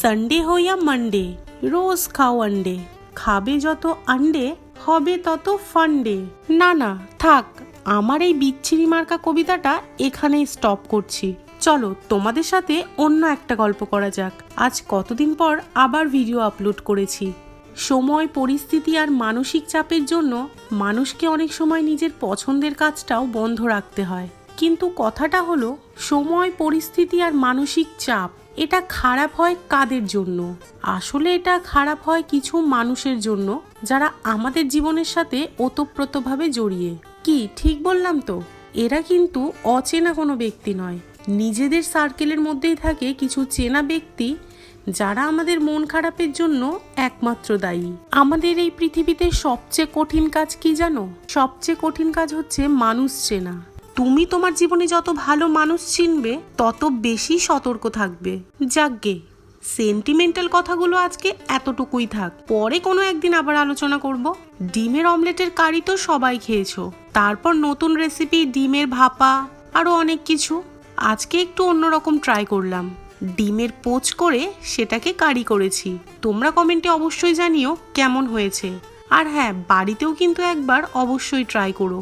Sunday हो या Monday रोज খাও আন্ডে, খাবে যত আন্ডে হবে তত ফান্ডে। না না থাক, আমার এই বিচ্ছিরি মার্কা কবিতাটা এখানেই স্টপ করছি। চলো তোমাদের সাথে অন্য একটা গল্প করা যাক। আজ কতদিন পর আবার ভিডিও আপলোড করেছি। সময়, পরিস্থিতি আর মানসিক চাপের জন্য মানুষকে অনেক সময় নিজের পছন্দের কাজটাও বন্ধ রাখতে হয়। কিন্তু কথাটা হলো, সময়, পরিস্থিতি আর মানসিক চাপ এটা খারাপ হয় কাদের জন্য? আসলে এটা খারাপ হয় কিছু মানুষের জন্য যারা আমাদের জীবনের সাথে ওতপ্রোতভাবে জড়িয়ে। কি ঠিক বললাম তো? এরা কিন্তু অচেনা কোনো ব্যক্তি নয়, নিজেদের সার্কেলের মধ্যেই থাকে কিছু চেনা ব্যক্তি যারা আমাদের মন খারাপের জন্য একমাত্র দায়ী। আমাদের এই পৃথিবীতে সবচেয়ে কঠিন কাজ কি জানো? সবচেয়ে কঠিন কাজ হচ্ছে মানুষ চেনা। তুমি তোমার জীবনে যত ভালো মানুষ চিনবে তত বেশি সতর্ক থাকবে। যাকগে, সেন্টিমেন্টাল কথাগুলো আজকে এতটুকুই থাক, পরে কোনো একদিন আবার আলোচনা করব। ডিমের অমলেটের কারি তো সবাই খেয়েছো, তারপর নতুন রেসিপি ডিমের ভাপা, আরও অনেক কিছু। আজকে একটু অন্যরকম ট্রাই করলাম, ডিমের পোচ করে সেটাকে কারি করেছি। তোমরা কমেন্টে অবশ্যই জানিও কেমন হয়েছে। আর হ্যাঁ, বাড়িতেও কিন্তু একবার অবশ্যই ট্রাই করো।